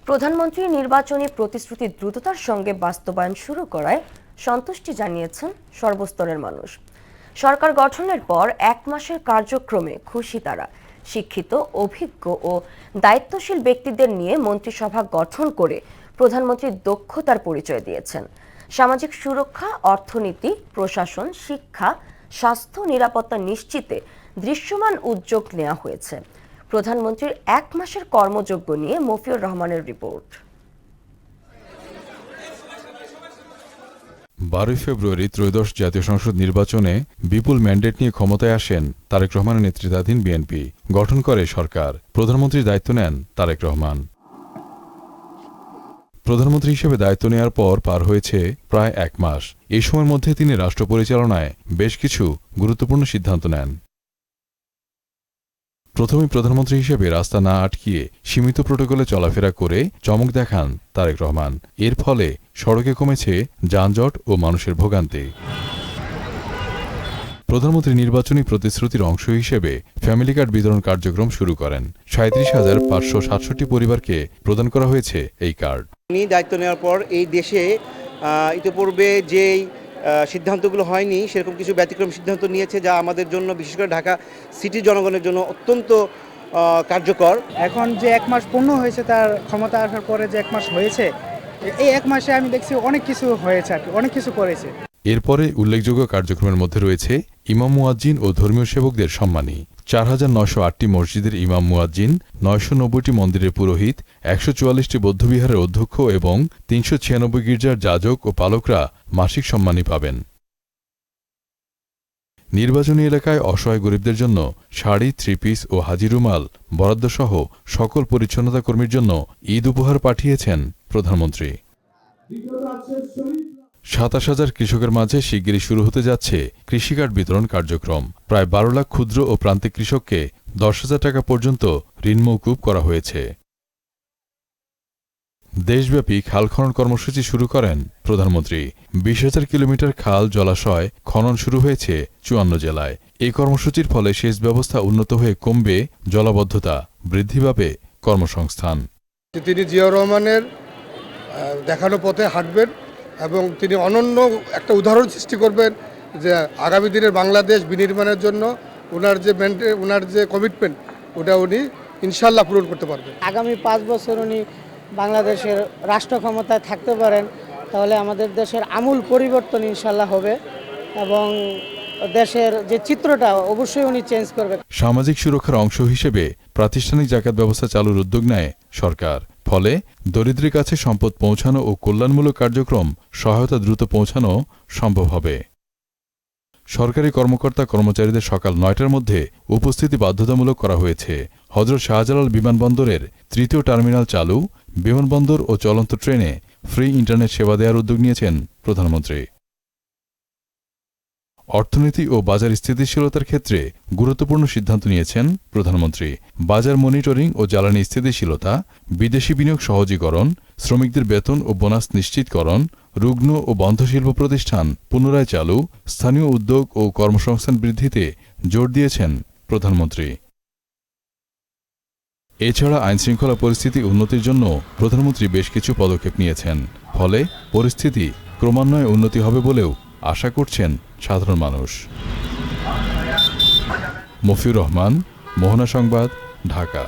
প্রধানমন্ত্রীর নির্বাচনী প্রতিশ্রুতি দ্রুততার সঙ্গে বাস্তবায়ন শুরু করায় সন্তুষ্টি জানিয়েছেন সর্বস্তরের মানুষ। সরকার গঠনের পর 1 মাসের কার্যক্রমে খুশি তারা। শিক্ষিত, অভিজ্ঞ ও দায়িত্বশীল ব্যক্তিদের নিয়ে মন্ত্রিসভা গঠন করে প্রধানমন্ত্রী দক্ষতার পরিচয় দিয়েছেন। সামাজিক সুরক্ষা, অর্থনীতি, প্রশাসন, শিক্ষা, স্বাস্থ্য, নিরাপত্তা নিশ্চিতে দৃশ্যমান উদ্যোগ নেওয়া হয়েছে। প্রধানমন্ত্রীর 1 মাসের কর্মযজ্ঞ নিয়ে মফিউর রহমানের রিপোর্ট। 12 ফেব্রুয়ারি ত্রয়োদশ জাতীয় সংসদ নির্বাচনে বিপুল ম্যান্ডেট নিয়ে ক্ষমতায় আসেন তারেক রহমানের নেতৃত্বাধীন বিএনপি। গঠন করে সরকার। প্রধানমন্ত্রীর দায়িত্ব নেন তারেক রহমান। প্রধানমন্ত্রী হিসেবে দায়িত্ব নেওয়ার পর পার হয়েছে প্রায় 1 মাস। এই সময়ের মধ্যে তিনি রাষ্ট্র পরিচালনায় বেশ কিছু গুরুত্বপূর্ণ সিদ্ধান্ত নেন। প্রথমেই প্রধানমন্ত্রী হিসেবে রাস্তা না আটকিয়ে সীমিত প্রোটোকলে চলাফেরা করে চমক দেখান তারেক রহমান। এর ফলে সড়কে কমেছে যানজট ও মানুষের ভোগান্তি। প্রধানমন্ত্রী নির্বাচনী প্রতিশ্রুতির অংশ হিসেবে ফ্যামিলি কার্ড বিতরণ কার্যক্রম শুরু করেন। 37,567 পরিবারকে প্রদান করা হয়েছে এই কার্ড। তিনি দায়িত্ব নেওয়ার পর এই দেশে ইতিপূর্বে যেই সিদ্ধান্তগুলো হয়নি সেরকম কিছু ব্যতিক্রম সিদ্ধান্ত নিয়েছে, যা আমাদের জন্য, বিশেষ করে ঢাকা সিটির জনগণের জন্য অত্যন্ত কার্যকর। এখন যে 1 মাস পূর্ণ হয়েছে, তার ক্ষমতা আসার পরে যে 1 মাস হয়েছে, এই 1 মাসে আমি দেখছি অনেক কিছু হয়েছে, আর কি অনেক কিছু করেছে। এরপরে উল্লেখযোগ্য কার্যক্রমের মধ্যে রয়েছে ইমাম মুয়াজ্জিন ও ধর্মীয় সেবকদের সম্মানী। 4,908টি মসজিদের ইমাম মুয়াজ্জিন, 990টি মন্দিরের পুরোহিত, 144টি বৌদ্ধবিহারের অধ্যক্ষ এবং 396 গির্জার যাজক ও পালকরা মাসিক সম্মানী পাবেন। নির্বাচনী এলাকায় অসহায় গরিবদের জন্য শাড়ি, 3 পিস ও হাজি রুমাল বরাদ্দসহ সকল পরিচ্ছন্নতা কর্মীর জন্য ঈদ উপহার পাঠিয়েছেন প্রধানমন্ত্রী। 27,000 কৃষকের মাঝে শিগগিরই শুরু হতে যাচ্ছে কৃষিকার্ড বিতরণ কার্যক্রম। প্রায় 12 লাখ ক্ষুদ্র ও প্রান্তিক কৃষককে 10,000 টাকা পর্যন্ত ঋণ মওকুফ করা হয়েছে। দেশব্যাপী খাল খনন কর্মসূচি শুরু করেন প্রধানমন্ত্রী। 20,000 কিলোমিটার খাল, জলাশয় খনন শুরু হয়েছে 54 জেলায়। এই কর্মসূচির ফলে সেচ ব্যবস্থা উন্নত হয়ে কমবে জলাবদ্ধতা, বৃদ্ধি পাবে কর্মসংস্থান। তিনি জিয়াউর রহমানের দেখানো পথে হাঁটবেন এবং তিনি অনন্য একটা উদাহরণ সৃষ্টি করবেন যে আগামী দিনের বাংলাদেশ বিনির্মাণের জন্য ওনার যে কমিটমেন্ট, ওটা উনি ইনশাল্লাহ পূরণ করতে পারবেন। আগামী 5 বছর উনি বাংলাদেশের রাষ্ট্র ক্ষমতায় থাকতে পারেন, তাহলে আমাদের দেশের আমূল পরিবর্তন ইনশাল্লাহ হবে এবং দেশের যে চিত্রটা অবশ্যই উনি চেঞ্জ করবে। সামাজিক সুরক্ষার অংশ হিসেবে প্রাতিষ্ঠানিক জাকাত ব্যবস্থা চালুর উদ্যোগ নেয় সরকার। ফলে দরিদ্রের কাছে সম্পদ পৌঁছানো ও কল্যাণমূলক কার্যক্রম সহায়তা দ্রুত পৌঁছানো সম্ভব হবে। সরকারি কর্মকর্তা কর্মচারীদের সকাল 9টার মধ্যে উপস্থিতি বাধ্যতামূলক করা হয়েছে। হযরত শাহজালাল বিমানবন্দরের 3য় টার্মিনাল চালু, বিমানবন্দর ও চলন্ত ট্রেনে ফ্রি ইন্টারনেট সেবা দেওয়ার উদ্যোগ নিয়েছেন প্রধানমন্ত্রী। অর্থনীতি ও বাজার স্থিতিশীলতার ক্ষেত্রে গুরুত্বপূর্ণ সিদ্ধান্ত নিয়েছেন প্রধানমন্ত্রী। বাজার মনিটরিং ও জ্বালানি স্থিতিশীলতা, বিদেশি বিনিয়োগ সহজীকরণ, শ্রমিকদের বেতন ও বোনাস নিশ্চিতকরণ, রুগ্ন ও বন্ধশিল্প প্রতিষ্ঠান পুনরায় চালু, স্থানীয় উদ্যোগ ও কর্মসংস্থান বৃদ্ধিতে জোর দিয়েছেন প্রধানমন্ত্রী। এছাড়া আইনশৃঙ্খলা পরিস্থিতি উন্নতির জন্য প্রধানমন্ত্রী বেশ কিছু পদক্ষেপ নিয়েছেন। ফলে পরিস্থিতি ক্রমান্বয়ে উন্নতি হবে বলেও আশা করছেন সাধারণ মানুষ। মফিউর রহমান, মোহনা সংবাদ, ঢাকা।